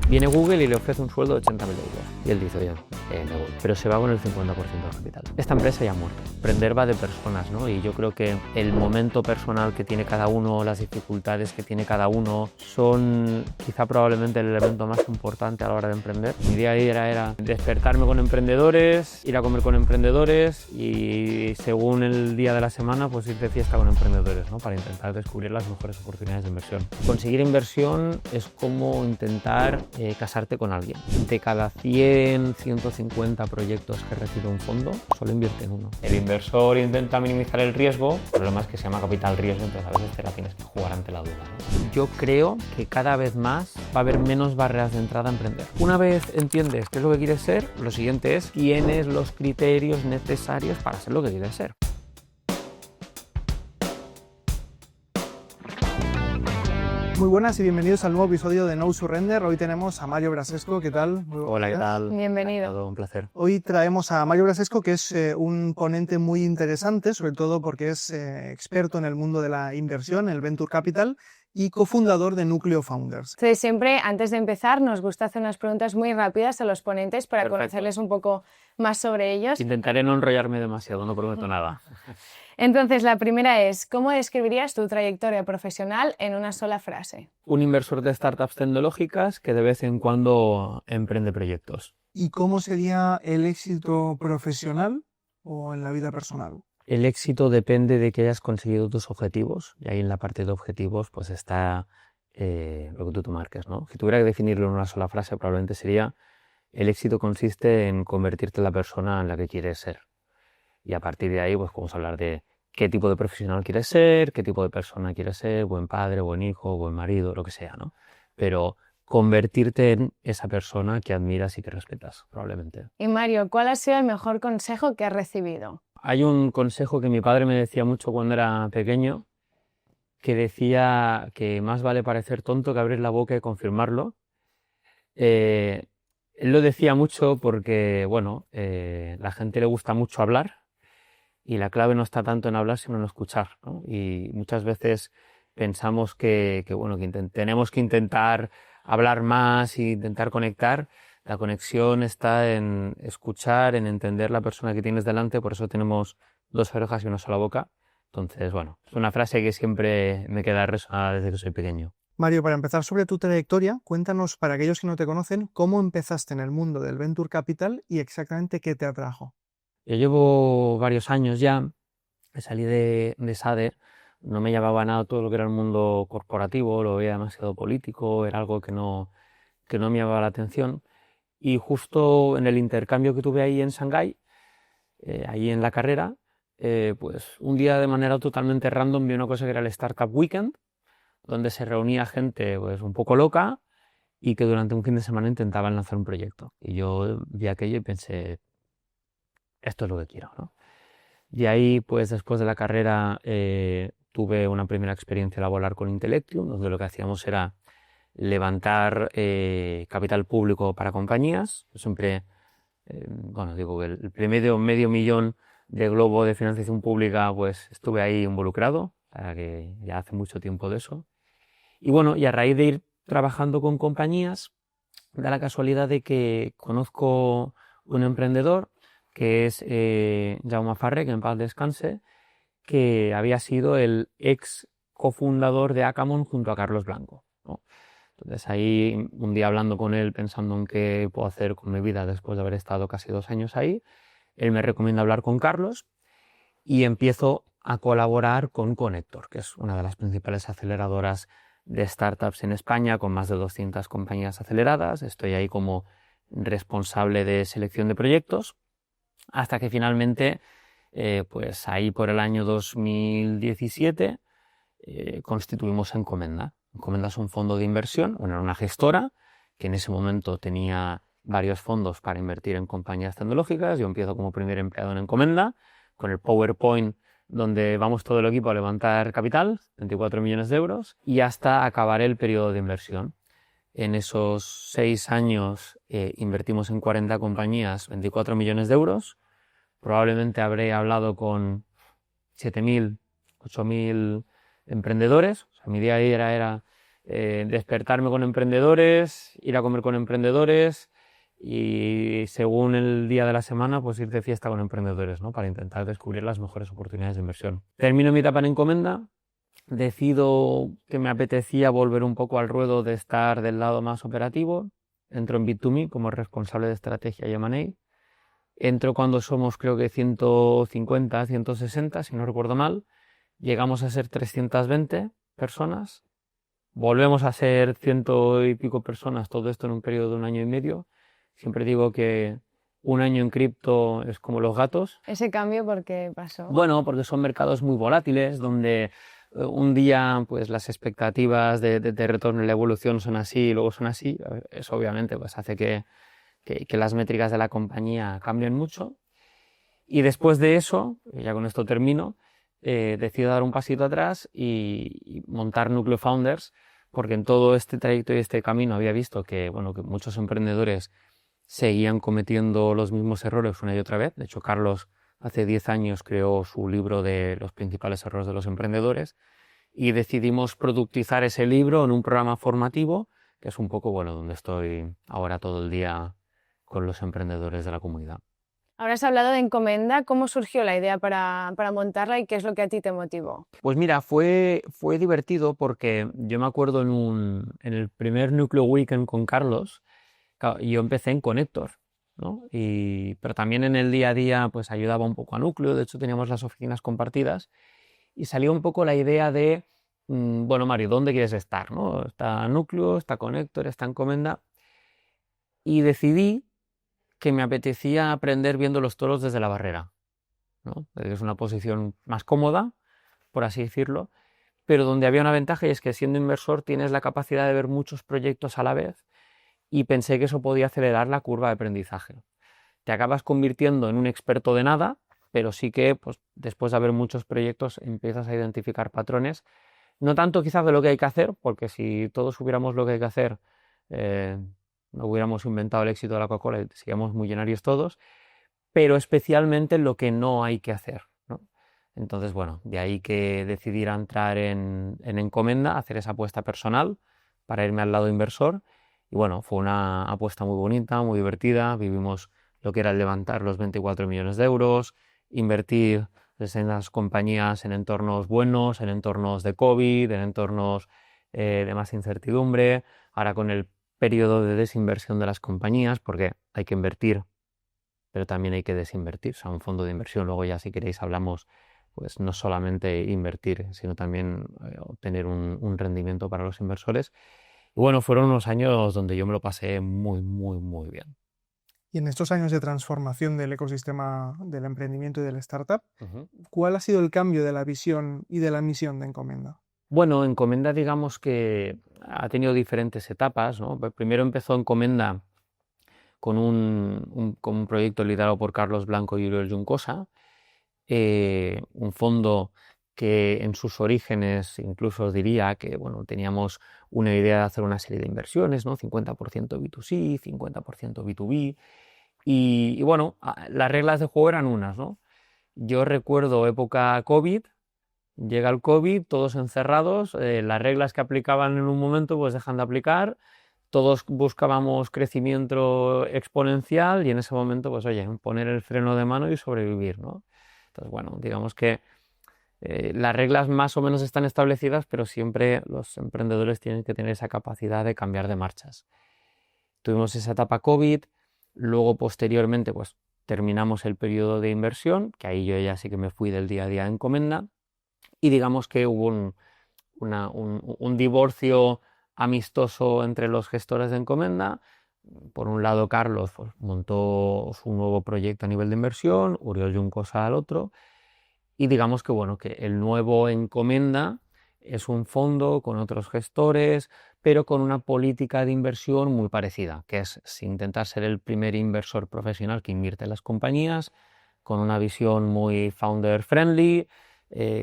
Viene Google y le ofrece un sueldo de 80.000 euros. Y él dice, oye, me voy. Pero se va con el 50% del capital. Esta empresa ya ha muerto. Emprender va de personas, ¿no? Y yo creo que el momento personal que tiene cada uno, las dificultades que tiene cada uno, son quizá probablemente el elemento más importante a la hora de emprender. Mi día a día era despertarme con emprendedores, ir a comer con emprendedores y según el día de la semana, pues ir de fiesta con emprendedores, ¿no? Para intentar descubrir las mejores oportunidades de inversión. Conseguir inversión es como intentar casarte con alguien. De cada 100, 150 proyectos que recibe un fondo, solo invierte en uno. El inversor intenta minimizar el riesgo, el problema es que se llama capital riesgo, entonces a veces te la tienes que jugar ante la duda, ¿no? Yo creo que cada vez más va a haber menos barreras de entrada a emprender. Una vez entiendes qué es lo que quieres ser, lo siguiente es tienes los criterios necesarios para ser lo que quieres ser. Muy buenas y bienvenidos al nuevo episodio de No Surrender. Hoy tenemos a Mario Brasesco. ¿Qué tal? Hola, ¿qué tal? Bienvenido. Todo un placer. Hoy traemos a Mario Brasesco, que es un ponente muy interesante, sobre todo porque es experto en el mundo de la inversión, el Venture Capital, y cofundador de Núcleo Founders. Entonces, siempre, antes de empezar, nos gusta hacer unas preguntas muy rápidas a los ponentes para Perfecto. conocerles un poco más sobre ellos. Intentaré no enrollarme demasiado, no prometo nada. Entonces, la primera es, ¿cómo describirías tu trayectoria profesional en una sola frase? Un inversor de startups tecnológicas que de vez en cuando emprende proyectos. ¿Y cómo sería el éxito profesional o en la vida personal? El éxito depende de que hayas conseguido tus objetivos, y ahí en la parte de objetivos pues está lo que tú te marques, ¿no? Si tuviera que definirlo en una sola frase, probablemente sería: el éxito consiste en convertirte en la persona en la que quieres ser. Y a partir de ahí pues podemos hablar de qué tipo de profesional quieres ser, qué tipo de persona quieres ser, buen padre, buen hijo, buen marido, lo que sea, ¿no? Pero convertirte en esa persona que admiras y que respetas, probablemente. Y Mario, ¿cuál ha sido el mejor consejo que has recibido? Hay un consejo que mi padre me decía mucho cuando era pequeño, que decía que más vale parecer tonto que abrir la boca y confirmarlo. Él lo decía mucho porque, bueno, la gente le gusta mucho hablar y la clave no está tanto en hablar sino en escuchar, ¿no? Y muchas veces pensamos que tenemos que intentar hablar más e intentar conectar. La conexión está en escuchar, en entender la persona que tienes delante, por eso tenemos dos orejas y una sola boca. Entonces, bueno, es una frase que siempre me queda resonada desde que soy pequeño. Mario, para empezar sobre tu trayectoria, cuéntanos, para aquellos que no te conocen, cómo empezaste en el mundo del Venture Capital y exactamente qué te atrajo. Yo llevo varios años ya, salí de SADE, no me llamaba nada todo lo que era el mundo corporativo, lo veía demasiado político, era algo que no me llamaba la atención. Y justo en el intercambio que tuve ahí en Shanghái, ahí en la carrera, pues un día de manera totalmente random vi una cosa que era el Startup Weekend, donde se reunía gente pues un poco loca y que durante un fin de semana intentaban lanzar un proyecto. Y yo vi aquello y pensé, esto es lo que quiero, ¿no? De ahí, pues después de la carrera, tuve una primera experiencia laboral con Intellectium, donde lo que hacíamos era levantar capital público para compañías. Yo siempre, digo que el medio millón de globo de financiación pública, pues estuve ahí involucrado, o sea que ya hace mucho tiempo de eso. Y bueno, y a raíz de ir trabajando con compañías, da la casualidad de que conozco un emprendedor que es Jaume Farré, que en paz descanse, que había sido el ex cofundador de Acamon junto a Carlos Blanco, ¿no? Entonces ahí, un día hablando con él, pensando en qué puedo hacer con mi vida después de haber estado casi 2 años ahí, él me recomienda hablar con Carlos y empiezo a colaborar con Connector, que es una de las principales aceleradoras de startups en España, con más de 200 compañías aceleradas. Estoy ahí como responsable de selección de proyectos, hasta que finalmente, pues ahí por el año 2017, constituimos Encomenda. Encomenda es un fondo de inversión, era una gestora que en ese momento tenía varios fondos para invertir en compañías tecnológicas. Yo empiezo como primer empleado en Encomenda, con el PowerPoint donde vamos todo el equipo a levantar capital, 24 millones de euros, y hasta acabar el periodo de inversión. En esos 6 años invertimos en 40 compañías, 24 millones de euros. Probablemente habré hablado con 7.000, 8.000 emprendedores. O sea, mi día a día era despertarme con emprendedores, ir a comer con emprendedores y según el día de la semana, pues ir de fiesta con emprendedores, ¿no? Para intentar descubrir las mejores oportunidades de inversión. Termino mi etapa en Encomenda, decido que me apetecía volver un poco al ruedo de estar del lado más operativo, entro en Bit2Me como responsable de estrategia y M&A. Entro cuando somos creo que 150, 160, si no recuerdo mal. Llegamos a ser 320 personas. Volvemos a ser 100 y pico personas, todo esto en un periodo de 1 año y medio. Siempre digo que 1 año en cripto es como los gatos. ¿Ese cambio por qué pasó? Bueno, porque son mercados muy volátiles, donde un día pues las expectativas de retorno en la evolución son así y luego son así. Eso obviamente pues hace que las métricas de la compañía cambien mucho. Y después de eso, ya con esto termino, decido dar un pasito atrás y montar Núcleo Founders, porque en todo este trayecto y este camino había visto que, bueno, que muchos emprendedores seguían cometiendo los mismos errores una y otra vez. De hecho, Carlos hace 10 años creó su libro de los principales errores de los emprendedores y decidimos productizar ese libro en un programa formativo, que es un poco, bueno, donde estoy ahora todo el día con los emprendedores de la comunidad. Ahora has hablado de Encomenda. ¿Cómo surgió la idea para montarla y qué es lo que a ti te motivó? Pues mira, fue divertido porque yo me acuerdo en el primer Núcleo Weekend con Carlos, yo empecé en Connector, ¿no? Pero también en el día a día pues ayudaba un poco a Núcleo, de hecho teníamos las oficinas compartidas y salió un poco la idea de, bueno, Mario, ¿dónde quieres estar, no? Está Núcleo, está Connector, está Encomenda y decidí que me apetecía aprender viendo los toros desde la barrera, ¿no? Es una posición más cómoda, por así decirlo, pero donde había una ventaja y es que siendo inversor tienes la capacidad de ver muchos proyectos a la vez y pensé que eso podía acelerar la curva de aprendizaje. Te acabas convirtiendo en un experto de nada, pero sí que pues, después de haber muchos proyectos empiezas a identificar patrones, no tanto quizás de lo que hay que hacer, porque si todos supiéramos lo que hay que hacer, no hubiéramos inventado el éxito de la Coca-Cola y seríamos millonarios todos, pero especialmente lo que no hay que hacer, ¿no? Entonces, bueno, de ahí que decidir entrar en Encomenda, hacer esa apuesta personal para irme al lado inversor. Y bueno, fue una apuesta muy bonita, muy divertida. Vivimos lo que era el levantar los 24 millones de euros, invertir en las compañías en entornos buenos, en entornos de COVID, en entornos de más incertidumbre. Ahora con el periodo de desinversión de las compañías, porque hay que invertir, pero también hay que desinvertir, o sea, un fondo de inversión. Luego ya si queréis hablamos, pues no solamente invertir, sino también obtener un rendimiento para los inversores. Y bueno, fueron unos años donde yo me lo pasé muy, muy, muy bien. Y en estos años de transformación del ecosistema del emprendimiento y del startup, ¿cuál ha sido el cambio de la visión y de la misión de Encomenda? Bueno, Encomenda digamos que ha tenido diferentes etapas, ¿no? Primero empezó Encomenda con un proyecto liderado por Carlos Blanco y Uriol Juncosa, un fondo que en sus orígenes incluso os diría que bueno, teníamos una idea de hacer una serie de inversiones, ¿no? 50% B2C, 50% B2B, y bueno, las reglas de juego eran unas, ¿no? Yo recuerdo época COVID, llega el COVID, todos encerrados, las reglas que aplicaban en un momento pues dejan de aplicar, todos buscábamos crecimiento exponencial y en ese momento, pues oye, poner el freno de mano y sobrevivir, ¿no? Entonces, bueno, digamos que las reglas más o menos están establecidas, pero siempre los emprendedores tienen que tener esa capacidad de cambiar de marchas. Tuvimos esa etapa COVID, luego posteriormente, pues terminamos el periodo de inversión, que ahí yo ya sí que me fui del día a día de Encomenda, y digamos que hubo un divorcio amistoso entre los gestores de Encomenda. Por un lado, Carlos pues, montó su nuevo proyecto a nivel de inversión, Uriol Juncosa al otro, y digamos que, bueno, que el nuevo Encomenda es un fondo con otros gestores, pero con una política de inversión muy parecida, que es intentar ser el primer inversor profesional que invierte en las compañías, con una visión muy founder friendly,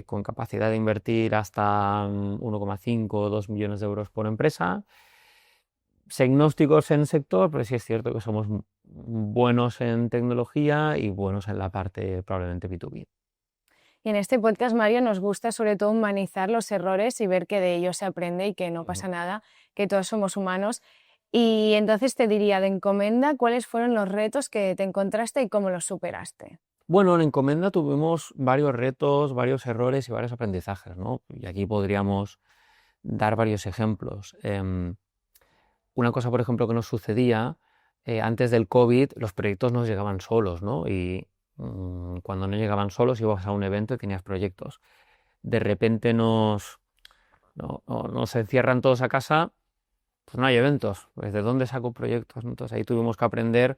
con capacidad de invertir hasta 1,5 o 2 millones de euros por empresa. Agnósticos en sector, pero sí es cierto que somos buenos en tecnología y buenos en la parte probablemente B2B. Y en este podcast, Mario, nos gusta sobre todo humanizar los errores y ver que de ellos se aprende y que no pasa nada, que todos somos humanos. Y entonces te diría, de Encomenda, ¿cuáles fueron los retos que te encontraste y cómo los superaste? Bueno, en Encomenda tuvimos varios retos, varios errores y varios aprendizajes, ¿no? Y aquí podríamos dar varios ejemplos. Una cosa, por ejemplo, que nos sucedía antes del COVID, los proyectos nos llegaban solos, ¿no? Y cuando no llegaban solos, ibas a un evento y tenías proyectos. De repente nos encierran todos a casa, pues no hay eventos. Pues ¿de dónde saco proyectos? Entonces ahí tuvimos que aprender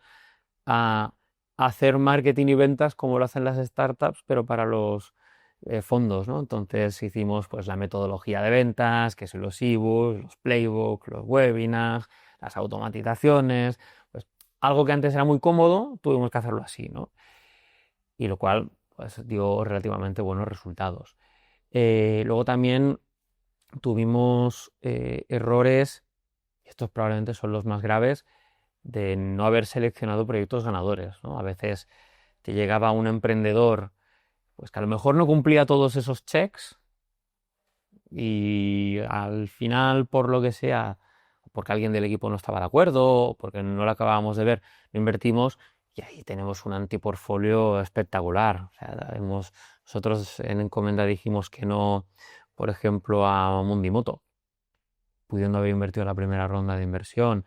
a hacer marketing y ventas como lo hacen las startups, pero para los fondos, ¿no? Entonces hicimos pues la metodología de ventas, que son los ebooks, los playbooks, los webinars, las automatizaciones, pues algo que antes era muy cómodo, tuvimos que hacerlo así, ¿no? Y lo cual pues dio relativamente buenos resultados. Luego también tuvimos errores, y estos probablemente son los más graves, de no haber seleccionado proyectos ganadores, ¿no? A veces te llegaba un emprendedor pues que a lo mejor no cumplía todos esos checks y al final, por lo que sea, porque alguien del equipo no estaba de acuerdo o porque no lo acabábamos de ver, lo invertimos y ahí tenemos un antiportfolio espectacular. O sea, nosotros en Encomenda dijimos que no, por ejemplo, a Mundimoto, pudiendo haber invertido la primera ronda de inversión.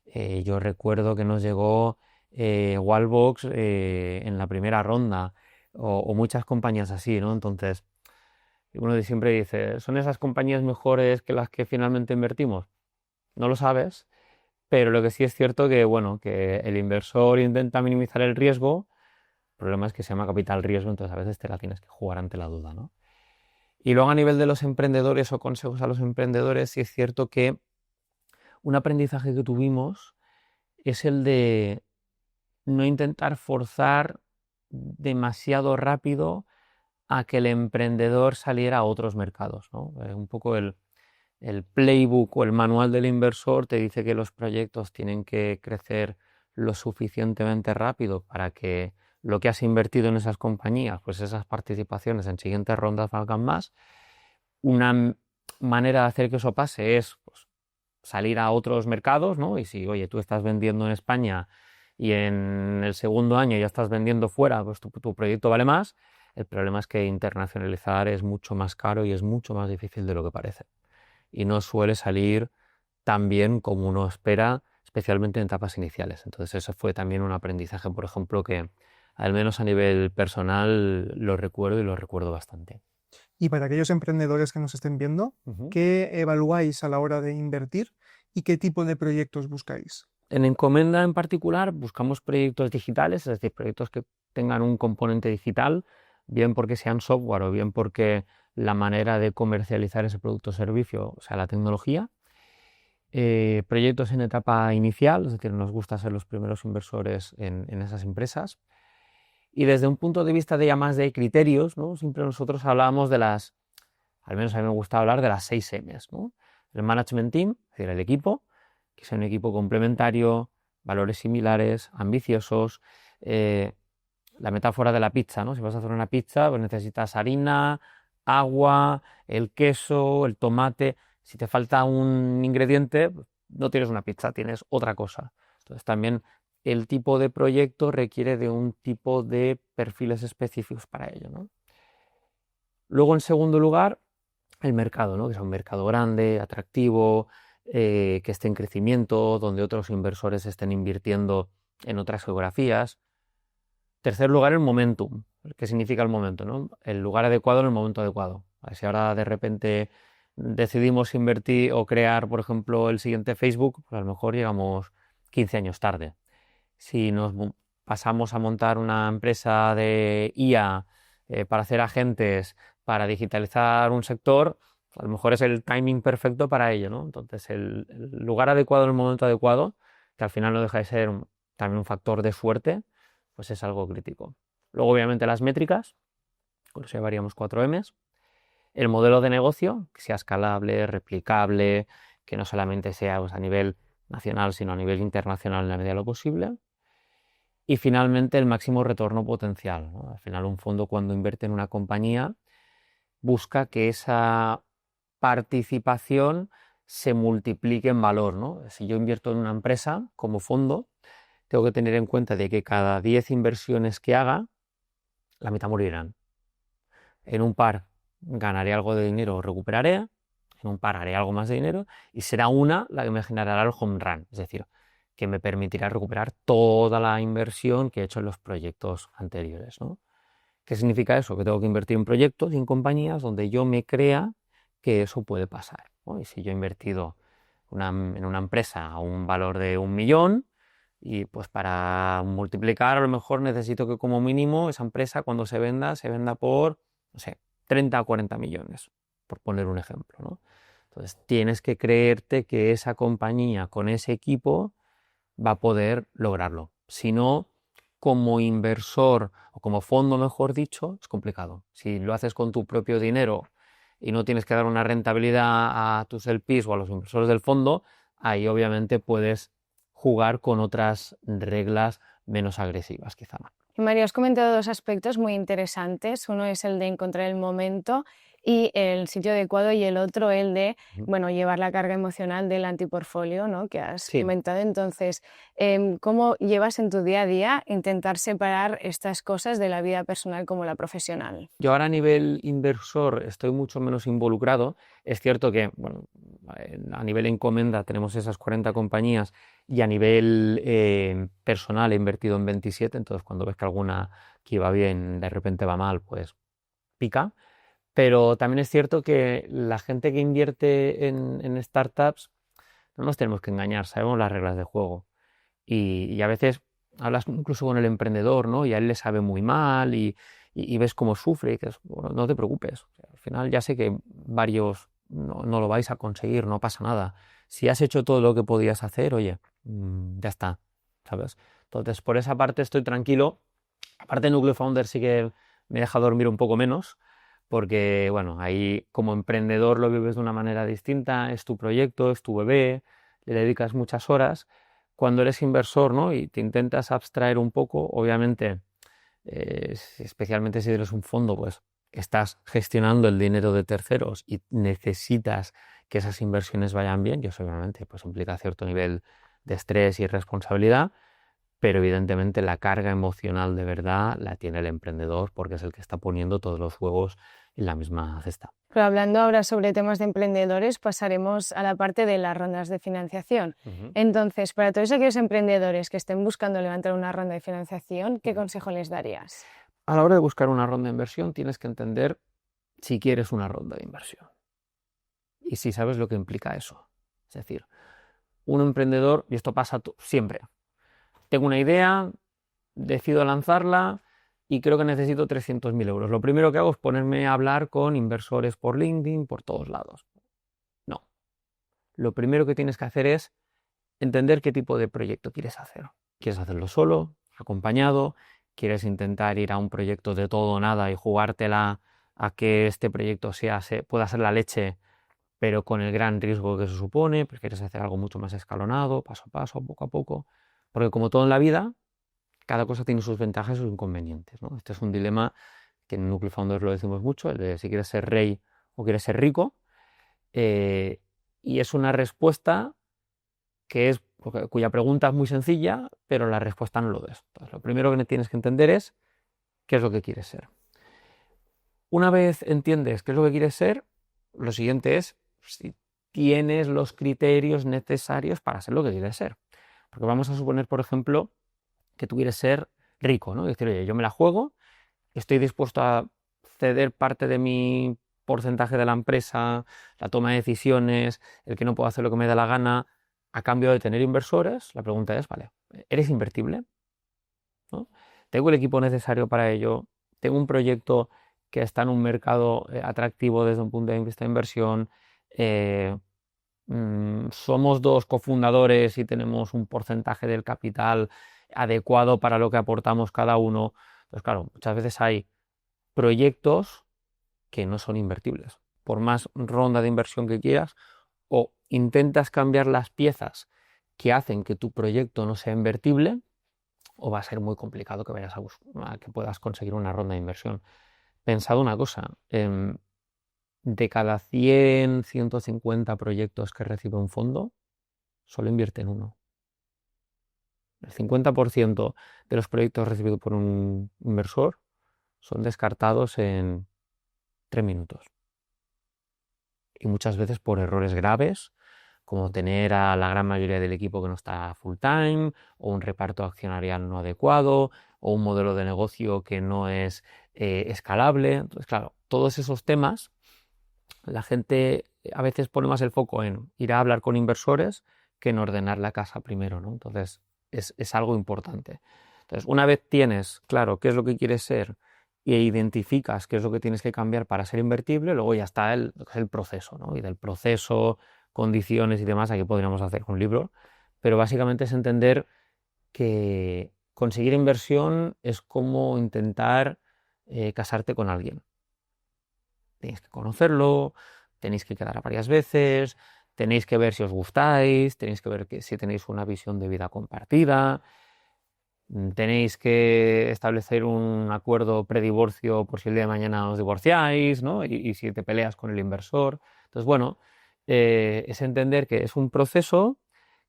Yo recuerdo que nos llegó Wallbox en la primera ronda o muchas compañías así, ¿no? Entonces, uno siempre dice, ¿son esas compañías mejores que las que finalmente invertimos? No lo sabes, pero lo que sí es cierto que, bueno, que el inversor intenta minimizar el riesgo. El problema es que se llama capital riesgo, entonces a veces te la tienes que jugar ante la duda, ¿no? Y luego a nivel de los emprendedores o consejos a los emprendedores, sí es cierto que un aprendizaje que tuvimos es el de no intentar forzar demasiado rápido a que el emprendedor saliera a otros mercados, ¿no? Un poco el playbook o el manual del inversor te dice que los proyectos tienen que crecer lo suficientemente rápido para que lo que has invertido en esas compañías, pues esas participaciones en siguientes rondas valgan más. Una manera de hacer que eso pase es pues, salir a otros mercados, ¿no? Y si, oye, tú estás vendiendo en España y en el segundo año ya estás vendiendo fuera, pues tu proyecto vale más. El problema es que internacionalizar es mucho más caro y es mucho más difícil de lo que parece. Y no suele salir tan bien como uno espera, especialmente en etapas iniciales. Entonces eso fue también un aprendizaje, por ejemplo, que al menos a nivel personal lo recuerdo y lo recuerdo bastante. Y para aquellos emprendedores que nos estén viendo, ¿qué evaluáis a la hora de invertir y qué tipo de proyectos buscáis? En Encomenda en particular buscamos proyectos digitales, es decir, proyectos que tengan un componente digital, bien porque sean software o bien porque la manera de comercializar ese producto o servicio sea la tecnología. Proyectos en etapa inicial, es decir, nos gusta ser los primeros inversores en esas empresas. Y desde un punto de vista de ya más de criterios, ¿no? Siempre nosotros hablábamos de las, al menos a mí me gusta hablar de las 6 M's, ¿no? El management team, es decir, el equipo, que sea un equipo complementario, valores similares, ambiciosos. La metáfora de la pizza, ¿no? Si vas a hacer una pizza, pues necesitas harina, agua, el queso, el tomate. Si te falta un ingrediente, no tienes una pizza, tienes otra cosa. Entonces también el tipo de proyecto requiere de un tipo de perfiles específicos para ello, ¿no? Luego, en segundo lugar, el mercado, ¿no? Que sea un mercado grande, atractivo, que esté en crecimiento, donde otros inversores estén invirtiendo en otras geografías. Tercer lugar, el momentum. ¿Qué significa el momento, ¿no? El lugar adecuado en el momento adecuado. Si ahora de repente decidimos invertir o crear, por ejemplo, el siguiente Facebook, pues a lo mejor llegamos 15 años tarde. Si nos pasamos a montar una empresa de IA para hacer agentes, para digitalizar un sector, a lo mejor es el timing perfecto para ello, ¿no? Entonces, el lugar adecuado en el momento adecuado, que al final no deja de ser también un factor de suerte, pues es algo crítico. Luego, obviamente, las métricas, con eso llevaríamos 4 M's. El modelo de negocio, que sea escalable, replicable, que no solamente sea pues, a nivel nacional, sino a nivel internacional en la medida de lo posible. Y finalmente el máximo retorno potencial, ¿no? Al final un fondo cuando invierte en una compañía busca que esa participación se multiplique en valor, ¿no? Si yo invierto en una empresa como fondo, tengo que tener en cuenta de que cada 10 inversiones que haga, la mitad morirán. En un par ganaré algo de dinero o recuperaré, en un par haré algo más de dinero y será una la que me generará el home run, es decir, que me permitirá recuperar toda la inversión que he hecho en los proyectos anteriores, ¿no? ¿Qué significa eso? Que tengo que invertir en proyectos y en compañías donde yo me crea que eso puede pasar, ¿no? Y si yo he invertido en una empresa a un valor de 1.000.000 y pues para multiplicar a lo mejor necesito que como mínimo esa empresa cuando se venda por, no sé, 30 o 40 millones, por poner un ejemplo, ¿no? Entonces tienes que creerte que esa compañía con ese equipo va a poder lograrlo. Si no, como inversor o como fondo, mejor dicho, es complicado. Si lo haces con tu propio dinero y no tienes que dar una rentabilidad a tus LPs o a los inversores del fondo, ahí obviamente puedes jugar con otras reglas menos agresivas, quizá. Mario, has comentado dos aspectos muy interesantes. Uno es el de encontrar el momento y el sitio adecuado, y el otro el de, bueno, llevar la carga emocional del antiportfolio, ¿no?, que has Sí. comentado. Entonces, ¿cómo llevas en tu día a día intentar separar estas cosas de la vida personal como la profesional? Yo ahora a nivel inversor estoy mucho menos involucrado. Es cierto que, bueno, a nivel encomenda tenemos esas 40 compañías y a nivel personal he invertido en 27, entonces cuando ves que alguna que iba bien de repente va mal, pues pica. Pero también es cierto que la gente que invierte en startups, no nos tenemos que engañar, sabemos las reglas de juego. Y a veces hablas incluso con el emprendedor, ¿no? Y a él le sabe muy mal y ves cómo sufre y que bueno, no te preocupes. O sea, al final ya sé que varios no lo vais a conseguir, no pasa nada. Si has hecho todo lo que podías hacer, oye, ya está, ¿sabes? Entonces, por esa parte estoy tranquilo. Aparte, Núcleo Founder sí que me deja dormir un poco menos, porque, bueno, ahí como emprendedor lo vives de una manera distinta, es tu proyecto, es tu bebé, le dedicas muchas horas. Cuando eres inversor, ¿no?, y te intentas abstraer un poco, obviamente, especialmente si eres un fondo, pues estás gestionando el dinero de terceros y necesitas que esas inversiones vayan bien, y eso obviamente pues implica cierto nivel de estrés y responsabilidad, pero evidentemente la carga emocional de verdad la tiene el emprendedor porque es el que está poniendo todos los huevos en la misma cesta. Pero hablando ahora sobre temas de emprendedores, pasaremos a la parte de las rondas de financiación. Entonces, para todos aquellos emprendedores que estén buscando levantar una ronda de financiación, ¿qué consejo les darías? A la hora de buscar una ronda de inversión tienes que entender si quieres una ronda de inversión y si sabes lo que implica eso. Es decir, un emprendedor, y esto pasa siempre, tengo una idea, decido lanzarla y creo que necesito 300.000 euros. Lo primero que hago es ponerme a hablar con inversores por LinkedIn, por todos lados. No. Lo primero que tienes que hacer es entender qué tipo de proyecto quieres hacer. ¿Quieres hacerlo solo, acompañado? ¿Quieres intentar ir a un proyecto de todo o nada y jugártela a que este proyecto pueda ser la leche, pero con el gran riesgo que eso supone? ¿Prefieres hacer algo mucho más escalonado, paso a paso, poco a poco? Porque como todo en la vida, cada cosa tiene sus ventajas y sus inconvenientes, ¿no? Este es un dilema que en Núcleo Founders lo decimos mucho, el de si quieres ser rey o quieres ser rico, y es una respuesta cuya pregunta es muy sencilla, pero la respuesta no lo es. Entonces, lo primero que tienes que entender es qué es lo que quieres ser. Una vez entiendes qué es lo que quieres ser, lo siguiente es si tienes los criterios necesarios para ser lo que quieres ser. Porque vamos a suponer, por ejemplo, que tú quieres ser rico, ¿no? Es decir, oye, yo me la juego, estoy dispuesto a ceder parte de mi porcentaje de la empresa, la toma de decisiones, el que no puedo hacer lo que me da la gana, a cambio de tener inversores. La pregunta es, vale, ¿eres invertible? ¿No? ¿Tengo el equipo necesario para ello? ¿Tengo un proyecto que está en un mercado atractivo desde un punto de vista de inversión? ¿Somos dos cofundadores y tenemos un porcentaje del capital adecuado para lo que aportamos cada uno? Pues claro, muchas veces hay proyectos que no son invertibles. Por más ronda de inversión que quieras, o intentas cambiar las piezas que hacen que tu proyecto no sea invertible, o va a ser muy complicado que vayas a que puedas conseguir una ronda de inversión. Pensad una cosa, de cada 100, 150 proyectos que recibe un fondo, solo invierte en uno. El 50% de los proyectos recibidos por un inversor son descartados en 3 minutos. Y muchas veces por errores graves, como tener a la gran mayoría del equipo que no está full time, o un reparto accionarial no adecuado, o un modelo de negocio que no es escalable. Entonces, claro, todos esos temas, la gente a veces pone más el foco en ir a hablar con inversores que en ordenar la casa primero, ¿no? Entonces, es algo importante. Entonces, una vez tienes claro qué es lo que quieres ser e identificas qué es lo que tienes que cambiar para ser invertible, luego ya está el proceso, ¿no? Y del proceso, condiciones y demás, aquí podríamos hacer un libro, pero básicamente es entender que conseguir inversión es como intentar casarte con alguien. Tenéis que conocerlo, tenéis que quedar varias veces, tenéis que ver si os gustáis, tenéis que ver si tenéis una visión de vida compartida, tenéis que establecer un acuerdo predivorcio por si el día de mañana os divorciáis, ¿no? Y si te peleas con el inversor. Entonces, bueno, es entender que es un proceso,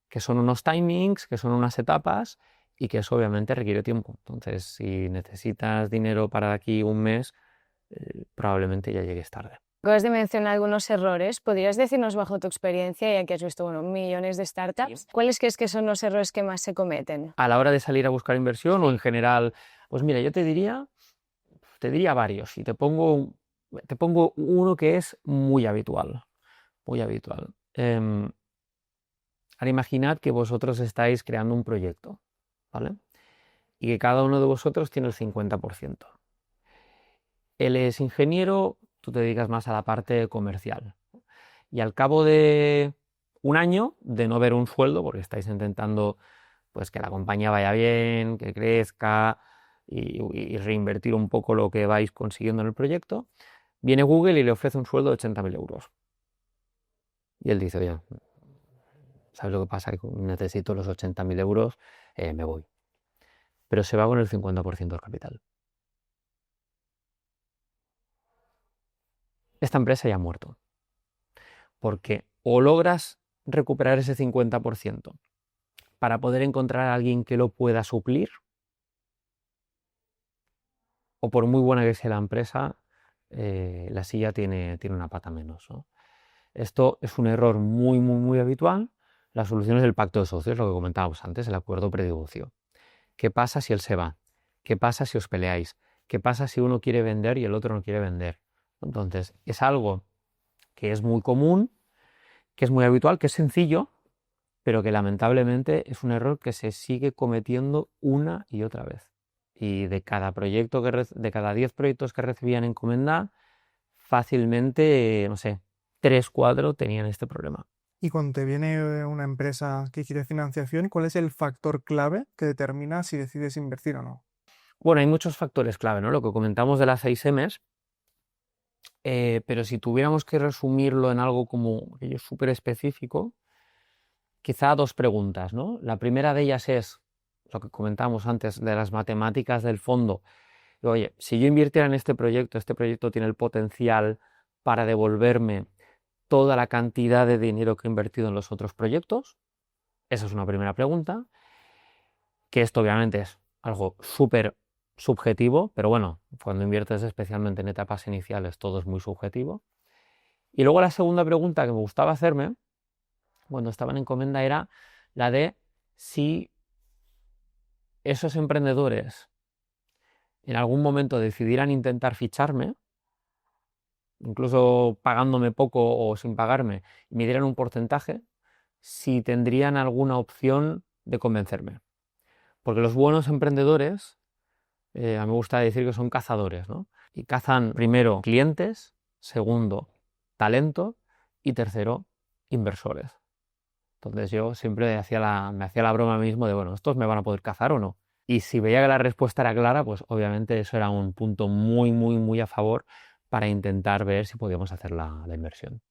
que son unos timings, que son unas etapas y que eso obviamente requiere tiempo. Entonces, si necesitas dinero para de aquí un mes, probablemente ya llegues tarde. Acabas de mencionar algunos errores. ¿Podrías decirnos, bajo tu experiencia, ya que has visto millones de startups, cuáles crees que son los errores que más se cometen? A la hora de salir a buscar inversión o en general, pues mira, yo te diría varios y te pongo uno que es muy habitual, muy habitual. Ahora imaginad que vosotros estáis creando un proyecto, ¿vale? Y que cada uno de vosotros tiene el 50%. Él es ingeniero, tú te dedicas más a la parte comercial. Y al cabo de un año de no ver un sueldo, porque estáis intentando pues que la compañía vaya bien, que crezca y reinvertir un poco lo que vais consiguiendo en el proyecto, viene Google y le ofrece un sueldo de 80.000 euros. Y él dice, oye, ¿sabes lo que pasa? Que necesito los 80.000 euros, me voy. Pero se va con el 50% del capital. Esta empresa ya ha muerto. Porque o logras recuperar ese 50% para poder encontrar a alguien que lo pueda suplir, o por muy buena que sea la empresa, la silla tiene una pata menos, ¿no? Esto es un error muy, muy, muy habitual. La solución es el pacto de socios, lo que comentábamos antes, el acuerdo predivorcio. ¿Qué pasa si él se va? ¿Qué pasa si os peleáis? ¿Qué pasa si uno quiere vender y el otro no quiere vender? Entonces, es algo que es muy común, que es muy habitual, que es sencillo, pero que lamentablemente es un error que se sigue cometiendo una y otra vez. Y de cada 10 proyectos que recibían en Comenda, fácilmente, no sé, 3, 4 tenían este problema. Y cuando te viene una empresa que quiere financiación, ¿cuál es el factor clave que determina si decides invertir o no? Bueno, hay muchos factores clave, ¿no? Lo que comentamos de las 6 M's, pero si tuviéramos que resumirlo en algo como súper específico, quizá 2 preguntas, ¿no? La primera de ellas es lo que comentábamos antes de las matemáticas del fondo. Oye, si yo invirtiera en este proyecto tiene el potencial para devolverme toda la cantidad de dinero que he invertido en los otros proyectos. Esa es una primera pregunta, que esto obviamente es algo súper subjetivo, pero bueno, cuando inviertes especialmente en etapas iniciales todo es muy subjetivo. Y luego la segunda pregunta que me gustaba hacerme cuando estaba en Comenda era la de si esos emprendedores en algún momento decidieran intentar ficharme, incluso pagándome poco o sin pagarme, y me dieran un porcentaje, si tendrían alguna opción de convencerme. Porque los buenos emprendedores, a mí me gusta decir que son cazadores, ¿no? Y cazan primero clientes, segundo talento y tercero inversores. Entonces yo siempre me hacía la broma a mí mismo de, bueno, ¿estos me van a poder cazar o no? Y si veía que la respuesta era clara, pues obviamente eso era un punto muy, muy, muy a favor para intentar ver si podíamos hacer la inversión.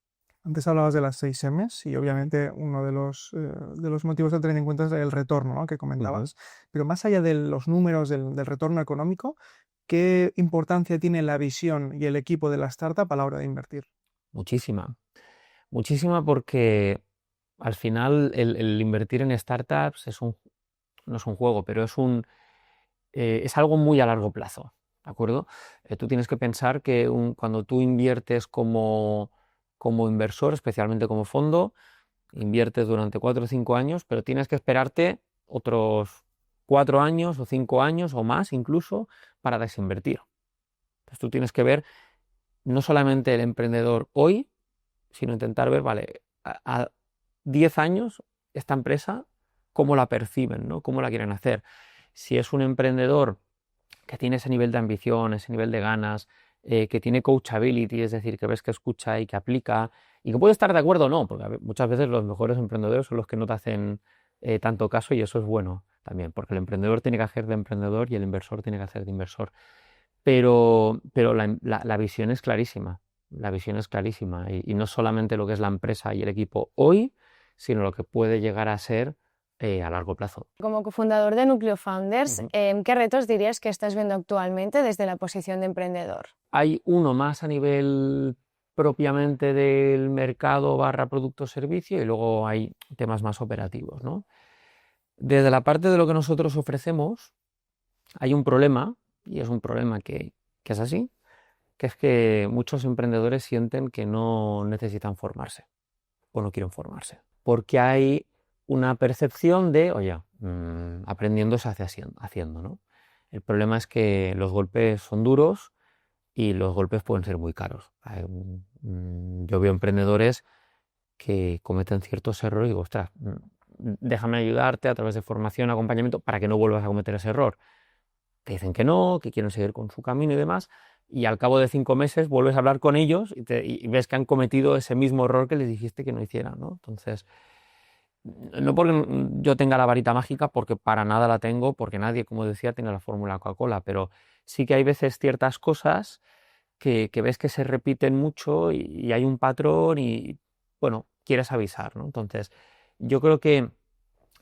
Antes hablabas de las 6 M's y obviamente uno de los motivos a tener en cuenta es el retorno, ¿no?, que comentabas. Pero más allá de los números del retorno económico, ¿qué importancia tiene la visión y el equipo de la startup a la hora de invertir? Muchísima. Muchísima porque al final el invertir en startups no es un juego, pero es algo muy a largo plazo, ¿de acuerdo? Tú tienes que pensar que cuando tú inviertes como inversor, especialmente como fondo, inviertes durante 4 o 5 años, pero tienes que esperarte otros 4 años o 5 años o más incluso para desinvertir. Entonces tú tienes que ver no solamente el emprendedor hoy, sino intentar ver, vale, a 10 años esta empresa, cómo la perciben, ¿no? Cómo la quieren hacer. Si es un emprendedor que tiene ese nivel de ambición, ese nivel de ganas, que tiene coachability, es decir, que ves que escucha y que aplica, y que puede estar de acuerdo o no, porque muchas veces los mejores emprendedores son los que no te hacen tanto caso, y eso es bueno también, porque el emprendedor tiene que hacer de emprendedor y el inversor tiene que hacer de inversor. Pero la visión es clarísima, la visión es clarísima, y no solamente lo que es la empresa y el equipo hoy, sino lo que puede llegar a ser a largo plazo. Como cofundador de Núcleo Founders, Ujú. ¿qué retos dirías que estás viendo actualmente desde la posición de emprendedor? Hay uno más a nivel propiamente del mercado barra producto servicio, y luego hay temas más operativos, ¿no? Desde la parte de lo que nosotros ofrecemos hay un problema, y es un problema que es así, que es que muchos emprendedores sienten que no necesitan formarse o no quieren formarse, porque hay una percepción de, oye, aprendiendo se hace haciendo, ¿no? El problema es que los golpes son duros y los golpes pueden ser muy caros. Yo veo emprendedores que cometen ciertos errores y digo, ostras, déjame ayudarte a través de formación, acompañamiento, para que no vuelvas a cometer ese error. Te dicen que no, que quieren seguir con su camino y demás, y al cabo de 5 meses vuelves a hablar con ellos y ves que han cometido ese mismo error que les dijiste que no hicieran, ¿no? Entonces, no porque yo tenga la varita mágica, porque para nada la tengo, porque nadie, como decía, tiene la fórmula Coca-Cola, pero sí que hay veces ciertas cosas que ves que se repiten mucho y hay un patrón y, bueno, quieres avisar, ¿no? Entonces, yo creo que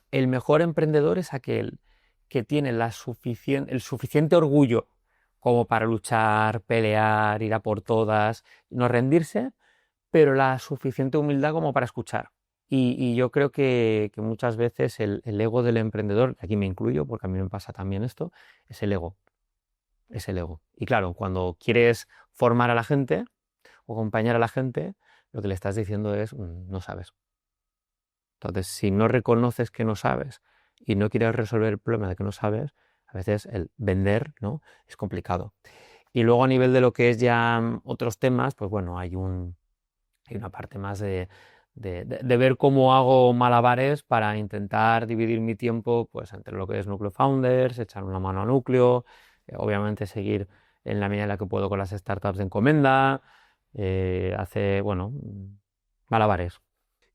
el mejor emprendedor es aquel que tiene el suficiente orgullo como para luchar, pelear, ir a por todas, no rendirse, pero la suficiente humildad como para escuchar. Y yo creo que muchas veces el ego del emprendedor, aquí me incluyo porque a mí me pasa también esto, es el ego. Es el ego. Y claro, cuando quieres formar a la gente o acompañar a la gente, lo que le estás diciendo es, no sabes. Entonces, si no reconoces que no sabes y no quieres resolver el problema de que no sabes, a veces el vender, ¿no?, es complicado. Y luego a nivel de lo que es ya otros temas, pues bueno, hay una parte más de ver cómo hago malabares para intentar dividir mi tiempo pues entre lo que es Núcleo Founders, echar una mano a Núcleo, obviamente seguir en la medida en la que puedo con las startups de encomenda, bueno, malabares.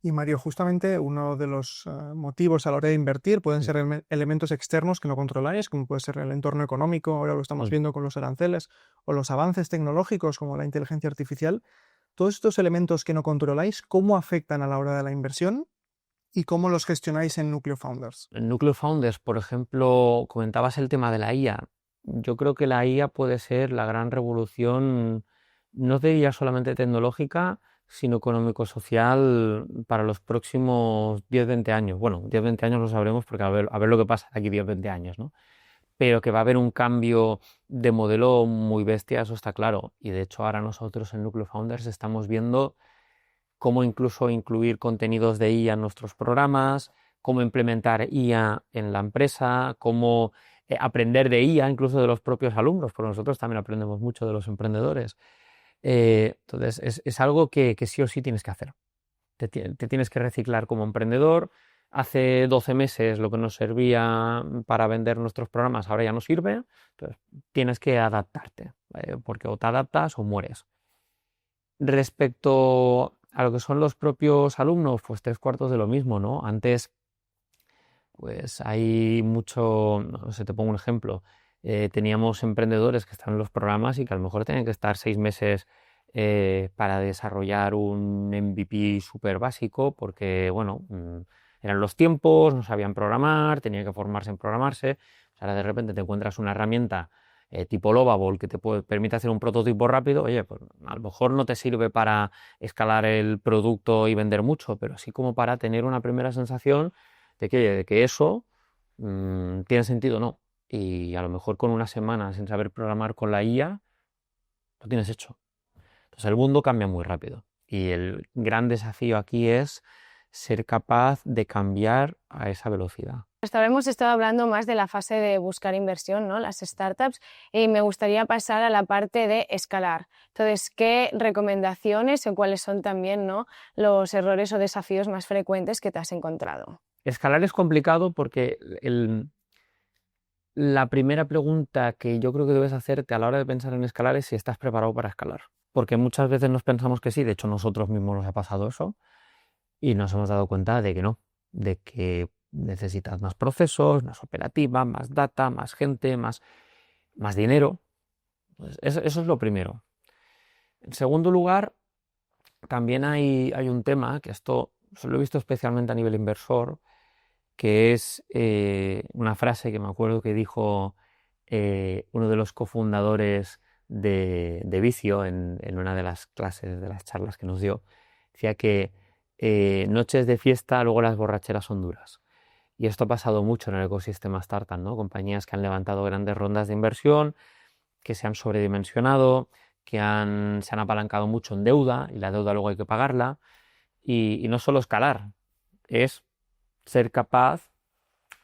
Y Mario, justamente uno de los motivos a la hora de invertir pueden ser elementos externos que no controláis, como puede ser el entorno económico, ahora lo estamos viendo con los aranceles, o los avances tecnológicos como la inteligencia artificial. Todos estos elementos que no controláis, ¿cómo afectan a la hora de la inversión y cómo los gestionáis en Núcleo Founders? En Núcleo Founders, por ejemplo, comentabas el tema de la IA. Yo creo que la IA puede ser la gran revolución, no diría solamente tecnológica, sino económico-social para los próximos 10-20 años. Bueno, 10-20 años lo sabremos porque a ver lo que pasa de aquí 10-20 años, ¿no? Pero que va a haber un cambio de modelo muy bestia, eso está claro. Y de hecho ahora nosotros en Núcleo Founders estamos viendo cómo incluso incluir contenidos de IA en nuestros programas, cómo implementar IA en la empresa, cómo aprender de IA incluso de los propios alumnos, porque nosotros también aprendemos mucho de los emprendedores. Entonces, es algo que sí o sí tienes que hacer. Te tienes que reciclar como emprendedor. Hace 12 meses lo que nos servía para vender nuestros programas ahora ya no sirve. Entonces, tienes que adaptarte, porque o te adaptas o mueres. Respecto a lo que son los propios alumnos, pues 3/4 de lo mismo, ¿no? Antes, pues hay mucho, no sé, te pongo un ejemplo, teníamos emprendedores que están en los programas y que a lo mejor tenían que estar 6 meses para desarrollar un MVP súper básico, porque, bueno, eran los tiempos, no sabían programar, tenían que formarse en programarse. Ahora de repente te encuentras una herramienta tipo Lovable que te permite hacer un prototipo rápido. Oye, pues a lo mejor no te sirve para escalar el producto y vender mucho, pero sí como para tener una primera sensación de que, oye, de que eso tiene sentido o no. Y a lo mejor con una semana sin saber programar con la IA, lo tienes hecho. Entonces el mundo cambia muy rápido. Y el gran desafío aquí es ser capaz de cambiar a esa velocidad. Hasta ahora hemos estado hablando más de la fase de buscar inversión, ¿no? Las startups, y me gustaría pasar a la parte de escalar. Entonces, ¿qué recomendaciones o cuáles son también, ¿no?, los errores o desafíos más frecuentes que te has encontrado? Escalar es complicado porque la primera pregunta que yo creo que debes hacerte a la hora de pensar en escalar es si estás preparado para escalar. Porque muchas veces nos pensamos que sí, de hecho nosotros mismos nos ha pasado eso, y nos hemos dado cuenta de que no, de que necesitas más procesos, más operativa, más data, más gente, más dinero. Pues eso es lo primero. En segundo lugar, también hay un tema, que esto lo he visto especialmente a nivel inversor, que es una frase que me acuerdo que dijo uno de los cofundadores de Vicio en una de las clases, de las charlas que nos dio. Decía que noches de fiesta, luego las borracheras son duras. Y esto ha pasado mucho en el ecosistema startup, ¿no? Compañías que han levantado grandes rondas de inversión, que se han sobredimensionado, que se han apalancado mucho en deuda, y la deuda luego hay que pagarla. Y no solo escalar, es ser capaz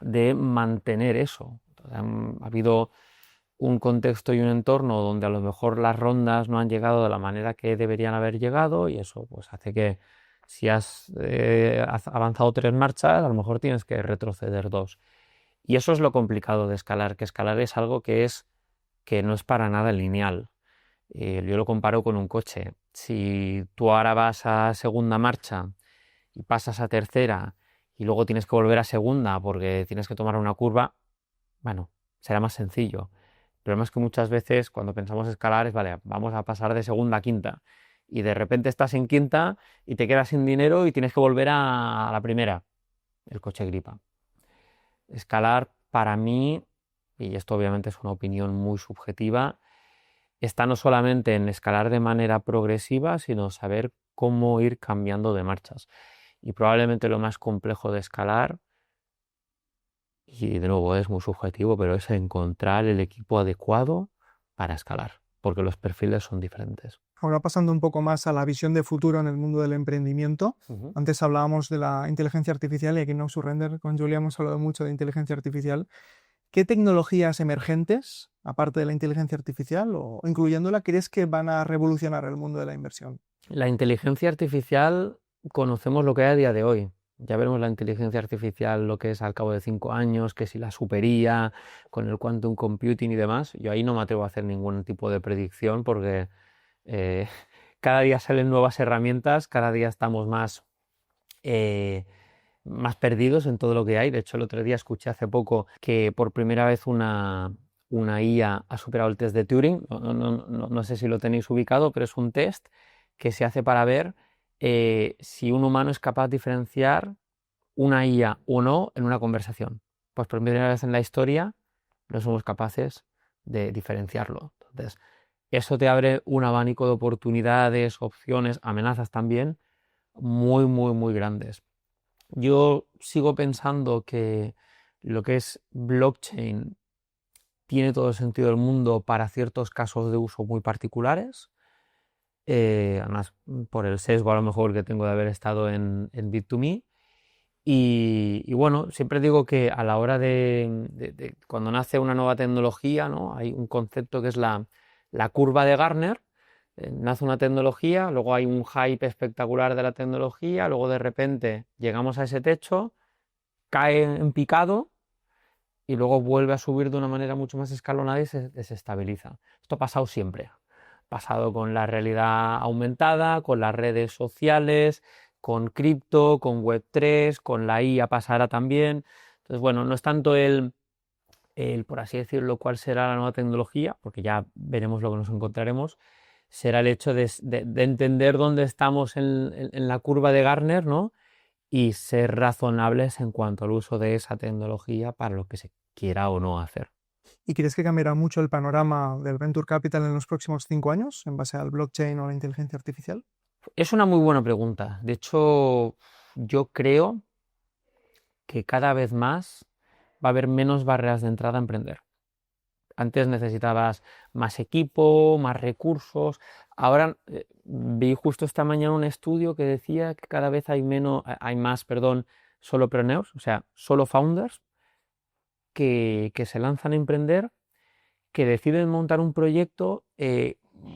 de mantener eso. Entonces, ha habido un contexto y un entorno donde a lo mejor las rondas no han llegado de la manera que deberían haber llegado, y eso pues hace que si has avanzado 3 marchas, a lo mejor tienes que retroceder 2. Y eso es lo complicado de escalar, que escalar es algo que no es para nada lineal. Yo lo comparo con un coche. Si tú ahora vas a segunda marcha y pasas a tercera y luego tienes que volver a segunda porque tienes que tomar una curva, bueno, será más sencillo. El problema es que muchas veces cuando pensamos escalar es, vale, vamos a pasar de segunda a quinta, y de repente estás en quinta y te quedas sin dinero y tienes que volver a la primera. El coche gripa. Escalar, para mí, y esto obviamente es una opinión muy subjetiva, está no solamente en escalar de manera progresiva, sino saber cómo ir cambiando de marchas. Y probablemente lo más complejo de escalar, y de nuevo es muy subjetivo, pero es encontrar el equipo adecuado para escalar, porque los perfiles son diferentes. Ahora pasando un poco más a la visión de futuro en el mundo del emprendimiento. Uh-huh. Antes hablábamos de la inteligencia artificial y aquí en No Surrender con Julia hemos hablado mucho de inteligencia artificial. ¿Qué tecnologías emergentes, aparte de la inteligencia artificial o incluyéndola, crees que van a revolucionar el mundo de la inversión? La inteligencia artificial, conocemos lo que hay a día de hoy. Ya veremos la inteligencia artificial lo que es al cabo de 5 años, que si la supería con el quantum computing y demás. Yo ahí no me atrevo a hacer ningún tipo de predicción porque cada día salen nuevas herramientas, cada día estamos más perdidos en todo lo que hay. De hecho, el otro día escuché hace poco que por primera vez una IA ha superado el test de Turing. No sé si lo tenéis ubicado, pero es un test que se hace para ver si un humano es capaz de diferenciar una IA o no en una conversación. Pues por primera vez en la historia no somos capaces de diferenciarlo. Entonces, eso te abre un abanico de oportunidades, opciones, amenazas también, muy, muy, muy grandes. Yo sigo pensando que lo que es blockchain tiene todo el sentido del mundo para ciertos casos de uso muy particulares. Además, por el sesgo a lo mejor que tengo de haber estado en Bit2Me. Y bueno, siempre digo que a la hora de cuando nace una nueva tecnología, ¿no?, hay un concepto que es la curva de Gartner. Nace una tecnología, luego hay un hype espectacular de la tecnología, luego de repente llegamos a ese techo, cae en picado y luego vuelve a subir de una manera mucho más escalonada y se desestabiliza. Esto ha pasado siempre. Ha pasado con la realidad aumentada, con las redes sociales, con cripto, con Web3, con la IA pasará también. Entonces, bueno, no es tanto el, por así decirlo, cuál será la nueva tecnología, porque ya veremos lo que nos encontraremos, será el hecho de entender dónde estamos en la curva de Gartner, ¿no? Y ser razonables en cuanto al uso de esa tecnología para lo que se quiera o no hacer. ¿Y crees que cambiará mucho el panorama del Venture Capital en los próximos 5 años en base al blockchain o la inteligencia artificial? Es una muy buena pregunta. De hecho, yo creo que cada vez más va a haber menos barreras de entrada a emprender. Antes necesitabas más equipo, más recursos. Ahora vi justo esta mañana un estudio que decía que cada vez hay más solopreneurs, o sea, solo founders que se lanzan a emprender, que deciden montar un proyecto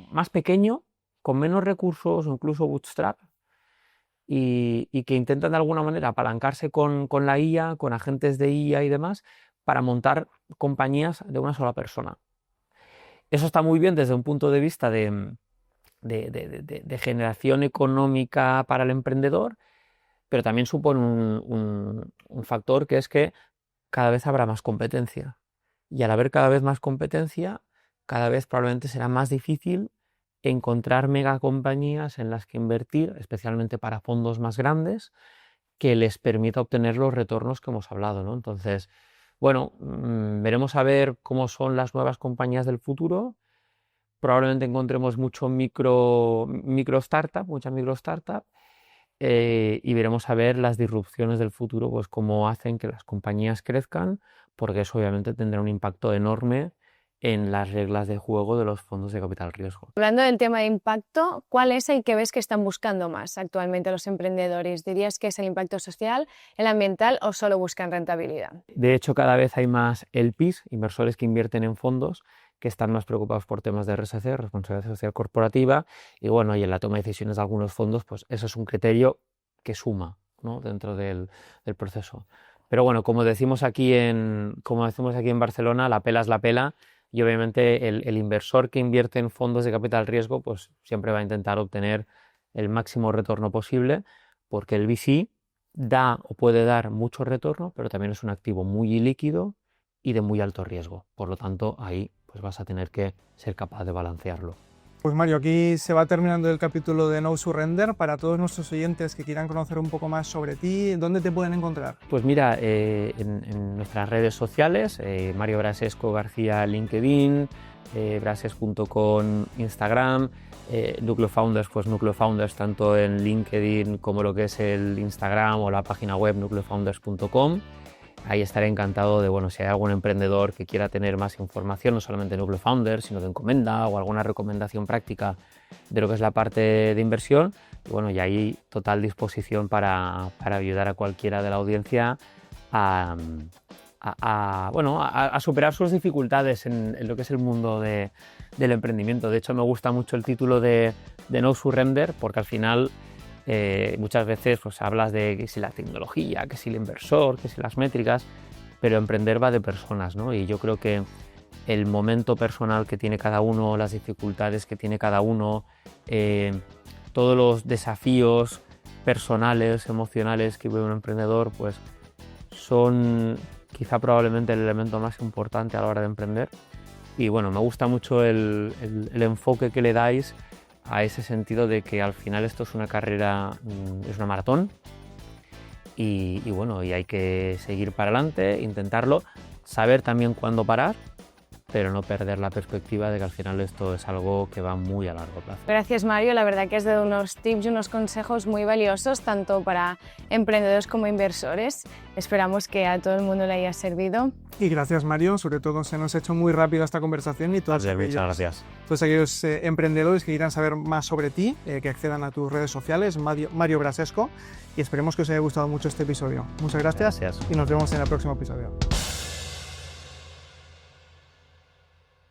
más pequeño, con menos recursos o incluso bootstrap, y que intentan de alguna manera apalancarse con la IA, con agentes de IA y demás, para montar compañías de una sola persona. Eso está muy bien desde un punto de vista de generación económica para el emprendedor, pero también supone un factor, que es que cada vez habrá más competencia. Y al haber cada vez más competencia, cada vez probablemente será más difícil encontrar megacompañías en las que invertir, especialmente para fondos más grandes, que les permita obtener los retornos que hemos hablado, ¿no? Entonces, bueno, veremos a ver cómo son las nuevas compañías del futuro. Probablemente encontremos muchas micro startup, y veremos a ver las disrupciones del futuro, pues cómo hacen que las compañías crezcan, porque eso obviamente tendrá un impacto enorme en las reglas de juego de los fondos de capital riesgo. Hablando del tema de impacto, ¿cuál es el que ves que están buscando más actualmente los emprendedores? ¿Dirías que es el impacto social, el ambiental o solo buscan rentabilidad? De hecho, cada vez hay más LPs, inversores que invierten en fondos, que están más preocupados por temas de RSC, responsabilidad social corporativa, y bueno, y en la toma de decisiones de algunos fondos, pues eso es un criterio que suma, ¿no?, dentro del proceso. Pero bueno, como decimos aquí en Barcelona, la pela es la pela, y obviamente el inversor que invierte en fondos de capital riesgo, pues siempre va a intentar obtener el máximo retorno posible, porque el VC da o puede dar mucho retorno, pero también es un activo muy ilíquido y de muy alto riesgo. Por lo tanto, ahí pues vas a tener que ser capaz de balancearlo. Pues Mario, aquí se va terminando el capítulo de No Surrender. Para todos nuestros oyentes que quieran conocer un poco más sobre ti, ¿dónde te pueden encontrar? Pues mira, en nuestras redes sociales, Mario Brasesco García LinkedIn, brases.com Instagram, Núcleo Founders, pues Núcleo Founders tanto en LinkedIn como lo que es el Instagram o la página web nucleofounders.com. Ahí estaré encantado de, bueno, si hay algún emprendedor que quiera tener más información, no solamente de Núcleo Founders, sino de Encomenda o alguna recomendación práctica de lo que es la parte de inversión. Y bueno, y ahí total disposición para ayudar a cualquiera de la audiencia a superar sus dificultades en lo que es el mundo del emprendimiento. De hecho, me gusta mucho el título de No Surrender, porque al final muchas veces pues hablas de que si la tecnología, que si el inversor, que si las métricas, pero emprender va de personas, ¿no? Y yo creo que el momento personal que tiene cada uno, las dificultades que tiene cada uno, todos los desafíos personales, emocionales que vive un emprendedor, pues son quizá probablemente el elemento más importante a la hora de emprender. Y bueno, me gusta mucho el enfoque que le dais a ese sentido de que al final esto es una carrera, es una maratón, y bueno, y hay que seguir para adelante, intentarlo, saber también cuándo parar, pero no perder la perspectiva de que al final esto es algo que va muy a largo plazo. Gracias, Mario. La verdad que has dado unos tips y unos consejos muy valiosos, tanto para emprendedores como inversores. Esperamos que a todo el mundo le haya servido. Y gracias, Mario. Sobre todo se nos ha hecho muy rápido esta conversación y muchas gracias. Todos aquellos emprendedores que quieran saber más sobre ti, que accedan a tus redes sociales, Mario Brasesco, y esperemos que os haya gustado mucho este episodio. Muchas gracias. Y nos vemos en el próximo episodio.